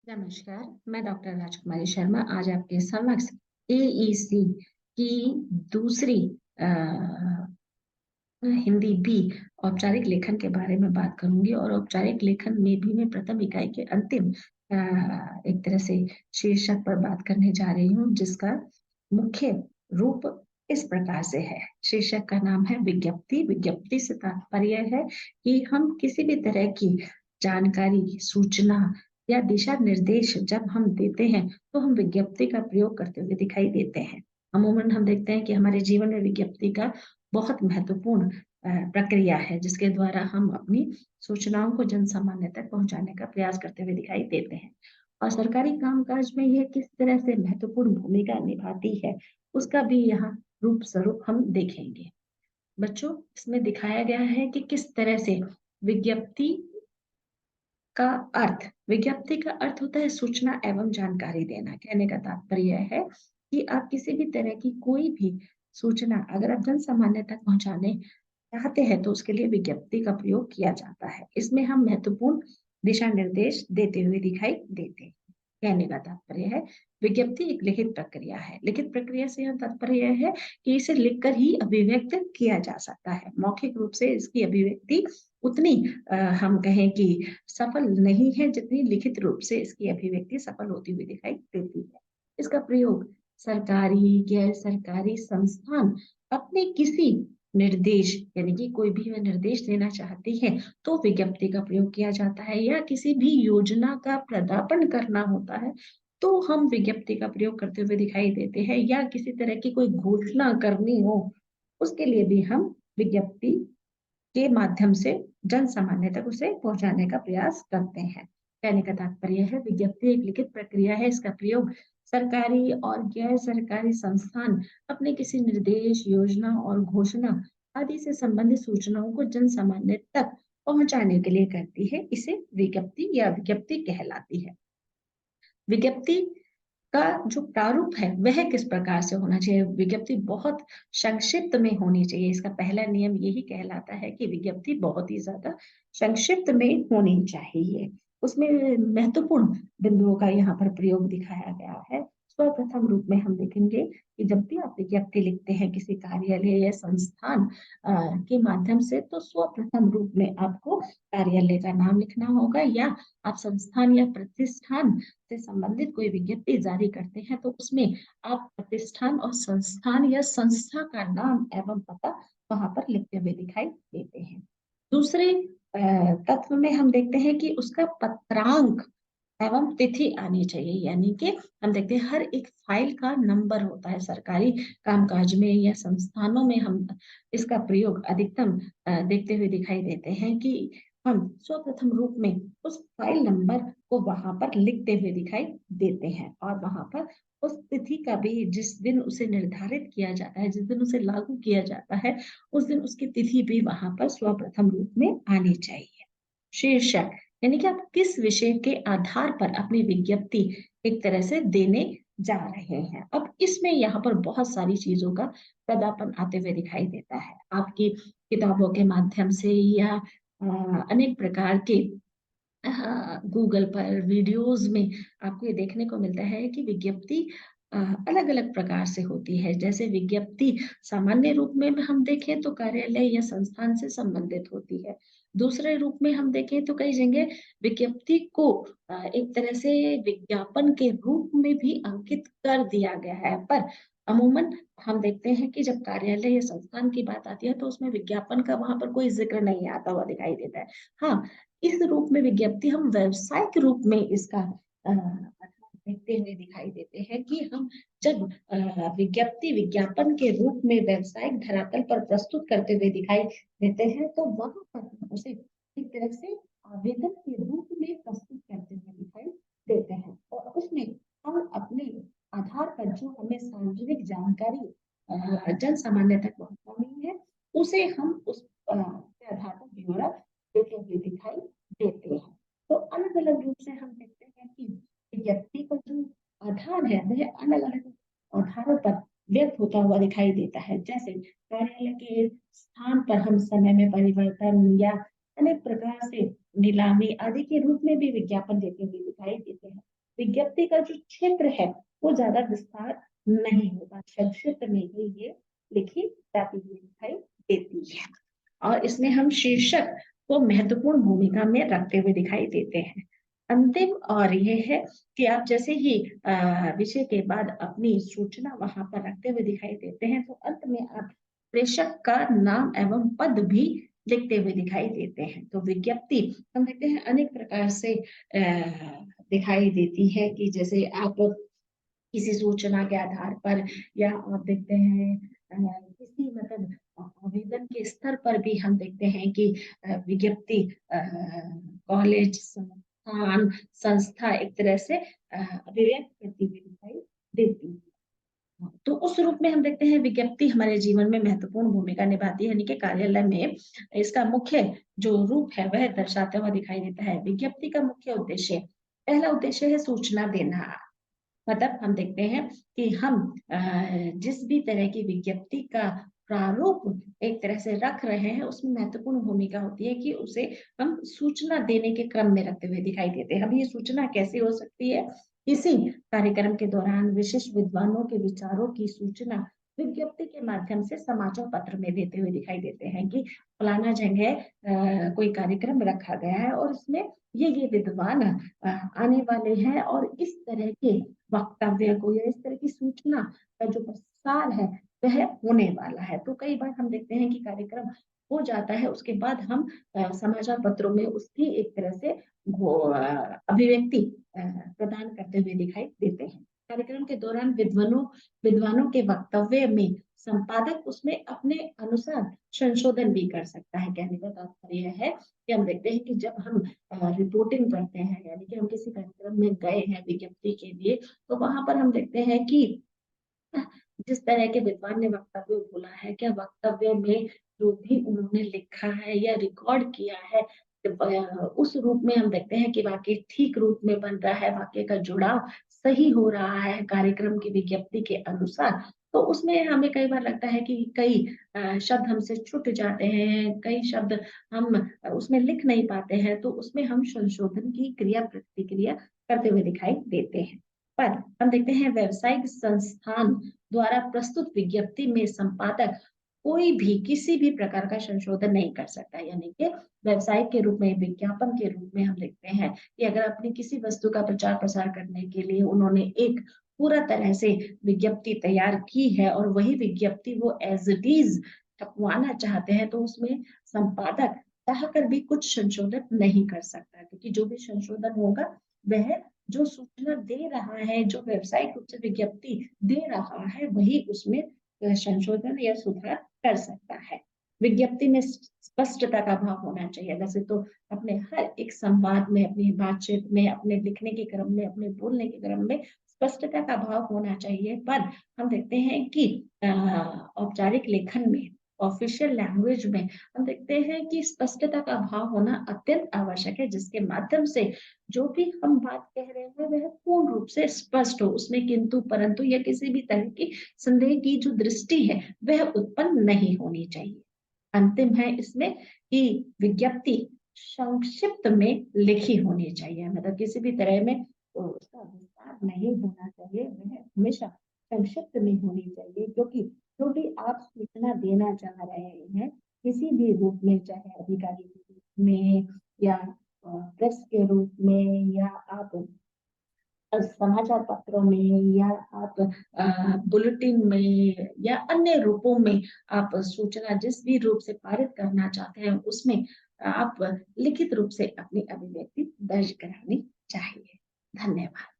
नमस्कार, मैं डॉक्टर राजकुमारी शर्मा आज आपके समक्ष एईसी की दूसरी अ, हिंदी बी औपचारिक लेखन के बारे में बात करूंगी और औपचारिक लेखन में भी मैं प्रथम इकाई के अंतिम एक तरह से शीर्षक पर बात करने जा रही हूँ जिसका मुख्य रूप इस प्रकार से है। शीर्षक का नाम है विज्ञप्ति। विज्ञप्ति से तात्पर्य है कि हम किसी भी तरह की जानकारी, सूचना या दिशा निर्देश जब हम देते हैं तो हम विज्ञप्ति का प्रयोग करते हुए दिखाई देते हैं। अमूमन हम देखते हैं कि हमारे जीवन में विज्ञप्ति का बहुत महत्वपूर्ण प्रक्रिया है जिसके द्वारा हम अपनी सूचनाओं को जन सामान्य तक पहुंचाने का प्रयास करते हुए दिखाई देते हैं। और सरकारी कामकाज में यह किस तरह से महत्वपूर्ण भूमिका निभाती है उसका भी यहाँ रूप स्वरूप हम देखेंगे। बच्चों, इसमें दिखाया गया है कि किस तरह से विज्ञप्ति का विज्ञप्ति का अर्थ होता है सूचना एवं जानकारी देना। कहने का तात्पर्य है कि आप किसी भी तरह की कोई भी सूचना अगर आप जन सामान्य तक पहुंचाने चाहते हैं तो उसके लिए विज्ञप्ति का प्रयोग किया जाता है। इसमें हम महत्वपूर्ण दिशा निर्देश देते हुए दिखाई देते हैं। कहने का तात्पर्य है विज्ञप्ति एक लिखित प्रक्रिया है। लिखित प्रक्रिया से यह तात्पर्य है कि इसे लिखकर ही अभिव्यक्त किया जा सकता है। मौखिक रूप से इसकी अभिव्यक्ति उतनी हम कहें कि सफल नहीं है जितनी लिखित रूप से इसकी अभिव्यक्ति सफल होती हुई दिखाई देती है। इसका प्रयोग सरकारी, गैर सरकारी संस्थान अपने किसी निर्देश यानी कि कोई भी वह निर्देश देना चाहती है तो विज्ञप्ति का प्रयोग किया जाता है, या किसी भी योजना का प्रदापन करना होता है तो हम विज्ञप्ति का प्रयोग करते हुए दिखाई देते हैं, या किसी तरह की कोई घोषणा करनी हो उसके लिए भी हम विज्ञप्ति के माध्यम से जन सामान्य तक उसे पहुंचाने का प्रयास करते हैं। कहने का तात्पर्य है विज्ञप्ति एक लिखित प्रक्रिया है। इसका प्रयोग सरकारी और गैर सरकारी संस्थान अपने किसी निर्देश, योजना और घोषणा आदि से संबंधित सूचनाओं को जन सामान्य तक पहुंचाने के लिए करती है। इसे विज्ञप्ति या विज्ञप्ति कहलाती है। विज्ञप्ति का जो प्रारूप है वह किस प्रकार से होना चाहिए? विज्ञप्ति बहुत संक्षिप्त में होनी चाहिए। इसका पहला नियम यही कहलाता है कि विज्ञप्ति बहुत ही ज्यादा संक्षिप्त में होनी चाहिए। उसमें महत्वपूर्ण बिंदुओं का यहाँ पर प्रयोग दिखाया गया है। सर्वप्रथम रूप में हम देखेंगे कि जब भी आप विज्ञप्ति लिखते हैं किसी कार्यालय या संस्थान के माध्यम से तो सर्वप्रथम रूप में आपको कार्यालय का नाम लिखना होगा, या आप संस्थान या प्रतिष्ठान से संबंधित कोई विज्ञप्ति जारी करते हैं तो उसमें आप प्रतिष्ठान और संस्थान या संस्था का नाम एवं पता वहां पर लिखते हुए दिखाई देते हैं। दूसरे तत्व में हम देखते हैं कि उसका पत्रांक एवं तिथि आनी चाहिए, यानी कि हम देखते हैं हर एक फाइल का नंबर होता है। सरकारी कामकाज में या संस्थानों में हम इसका प्रयोग अधिकतम देखते हुए दिखाई देते हैं कि हम सर्वप्रथम रूप में उस फाइल नंबर को वहां पर लिखते हुए दिखाई देते हैं, और वहां पर उस तिथि का भी जिस दिन उसे निर्धारित किया जाता है, जिस दिन उसे लागू किया जाता है, उस दिन उसकी तिथि भी वहां पर सर्वप्रथम रूप में आनी चाहिए। शीर्षक यानी कि आप किस विषय के आधार पर अपनी विज्ञप्ति एक तरह से देने जा रहे हैं। अब इसमें यहाँ पर बहुत सारी चीजों का पदार्पण आते हुए दिखाई देता है। आपकी किताबों के माध्यम से या अनेक प्रकार के गूगल पर वीडियोस में आपको ये देखने को मिलता है कि विज्ञप्ति अलग अलग प्रकार से होती है। जैसे विज्ञप्ति सामान्य रूप में हम देखें तो कार्यालय या संस्थान से संबंधित होती है। दूसरे रूप में हम देखें तो कई जगह विज्ञप्ति को एक तरह से विज्ञापन के रूप में भी अंकित कर दिया गया है, पर अमूमन हम देखते हैं कि जब कार्यालय या संस्थान की बात आती है तो उसमें विज्ञापन का वहां पर कोई जिक्र नहीं आता हुआ दिखाई देता है। हाँ, इस रूप में विज्ञप्ति हम व्यवसायिक रूप में इसका देखते हुए दिखाई देते हैं कि हम जब विज्ञप्ति विज्ञापन के रूप में व्यवसायिक धरातल पर प्रस्तुत करते हुए दिखाई देते हैं तो वहां पर हम उसे एक तरह से आवेदन के रूप में प्रस्तुत करते हुए दिखाई देते हैं, और उसमें हम अपने आधार पर जो हमें सार्वजनिक जानकारी जन सामान्य तक पहुंचानी है उसे हम उस के आधार पर ब्यौरा देते हुए दिखाई देते हैं। तो अलग अलग रूप से हम देखते हैं कि व्यक्ति का जो आधार है वह अलग अलग आधारों पर व्यक्त होता हुआ दिखाई देता है। जैसे कार्यालय के स्थान पर हम समय में परिवर्तन या अनेक प्रकार से नीलामी आदि के रूप में भी विज्ञापन देते हुए दिखाई देते हैं। विज्ञप्ति का जो क्षेत्र है वो ज्यादा विस्तार नहीं होता, संक्षिप्त में ही ये लिखी जाती हुई दिखाई देती है। और इसमें हम शीर्षक को महत्वपूर्ण भूमिका में रखते हुए दिखाई देते हैं। अंतिम और ये है कि आप जैसे ही विषय के बाद अपनी सूचना वहां पर रखते हुए दिखाई देते हैं, तो अंत में आप प्रेषक का नाम एवं पद भी लिखते हुए दिखाई देते हैं। तो विज्ञप्ति हम देखते हैं अनेक प्रकार से दिखाई देती है कि जैसे आप किसी सूचना के आधार पर, या आप देखते हैं किसी मतलब आवेदन के स्तर पर भी हम देखते हैं कि विज्ञप्ति कॉलेज, संस्थान, संस्था एक तरह से अभिव्यक्त करती हुई दिखाई देती है। तो उस रूप में हम देखते हैं विज्ञप्ति हमारे जीवन में महत्वपूर्ण भूमिका निभाती है, यानी कि कार्यालय में इसका मुख्य जो रूप है वह दर्शाता हुआ दिखाई देता है। विज्ञप्ति का मुख्य उद्देश्य, पहला उद्देश्य है सूचना देना। मतलब हम देखते हैं कि हम जिस भी तरह की विज्ञप्ति का प्रारूप एक तरह से रख रहे हैं, उसमें महत्वपूर्ण भूमिका होती है कि उसे हम सूचना देने के क्रम में रखते हुए दिखाई देते हैं। अब ये सूचना कैसे हो सकती है? किसी कार्यक्रम के दौरान विशिष्ट विद्वानों के विचारों की सूचना विज्ञप्ति के माध्यम से समाचार पत्र में देते हुए दिखाई देते हैं कि फलाना जगह कोई कार्यक्रम रखा गया है और इसमें ये विद्वान आने वाले हैं और इस तरह के वक्तव्य को या इस तरह की सूचना का जो प्रसार है वह होने वाला है। तो कई बार हम देखते हैं कि कार्यक्रम हो जाता है, उसके बाद हम समाचार पत्रों में उसकी एक तरह से अभिव्यक्ति प्रदान करते हुए दिखाई देते हैं। कार्यक्रम के दौरान विद्वानों के वक्तव्य में संपादक उसमें अपने अनुसार संशोधन भी कर सकता है। कहने का तात्पर्य यह है कि हम देखते हैं कि जब हम रिपोर्टिंग करते हैं, यानी कि हम किसी कार्यक्रम में गए हैं विज्ञप्ति के लिए, तो वहां पर हम देखते हैं कि जिस तरह के विद्वान ने वक्तव्य बोला है, क्या वक्तव्य में जो भी उन्होंने लिखा है या रिकॉर्ड किया है, उस रूप में हम देखते हैं कि वाक्य ठीक रूप में बन रहा है, वाक्य का जुड़ाव सही हो रहा है कार्यक्रम की विज्ञप्ति के अनुसार। तो उसमें हमें कई बार लगता है कि कई शब्द हमसे छूट जाते हैं, कई शब्द हम उसमें लिख नहीं पाते हैं, तो उसमें हम संशोधन की क्रिया प्रतिक्रिया करते हुए दिखाई देते हैं। पर हम देखते हैं व्यवसायिक संस्थान द्वारा प्रस्तुत विज्ञप्ति में संपादक कोई भी किसी भी प्रकार का संशोधन नहीं कर सकता। यानी कि व्यवसाय के रूप में, विज्ञापन के रूप में हम देखते हैं कि अगर अपनी किसी वस्तु का प्रचार प्रसार करने के लिए उन्होंने एक पूरा तरह से विज्ञप्ति तैयार की है और वही विज्ञप्ति वो एज इट इज छपवाना चाहते हैं, तो उसमें संपादक चाहकर भी कुछ संशोधन नहीं कर सकता, क्योंकि जो भी संशोधन होगा वह जो सूचना दे रहा है, जो व्यावसायिक रूप से विज्ञप्ति दे रहा है, वही उसमें संशोधन या सुधार कर सकता है। विज्ञप्ति में स्पष्टता का भाव होना चाहिए। वैसे तो अपने हर एक संवाद में, अपनी बातचीत में, अपने लिखने के क्रम में, अपने बोलने के क्रम में स्पष्टता का भाव होना चाहिए, पर हम देखते हैं कि औपचारिक लेखन में, ऑफिशियल लैंग्वेज में हम देखते हैं कि स्पष्टता का भाव होना अत्यंत आवश्यक है, जिसके माध्यम से जो भी हम बात कह रहे हैं वह पूर्ण रूप से स्पष्ट हो, उसमें किंतु परंतु या किसी भी तरह की संदेह की जो दृष्टि है वह उत्पन्न नहीं होनी चाहिए। अंतिम है इसमें कि विज्ञप्ति संक्षिप्त में लिखी होनी चाहिए, मतलब किसी भी तरह में तो उसका विस्तार नहीं होना चाहिए, वह हमेशा संक्षिप्त में होनी चाहिए, क्योंकि जो भी आप सूचना देना चाह रहे हैं किसी भी रूप में, चाहे अधिकारी के रूप में या प्रेस के रूप में, या आप समाचार पत्रों में, या आप बुलेटिन में, या अन्य रूपों में आप सूचना जिस भी रूप से पारित करना चाहते हैं उसमें आप लिखित रूप से अपनी अभिव्यक्ति दर्ज करानी चाहिए। धन्यवाद।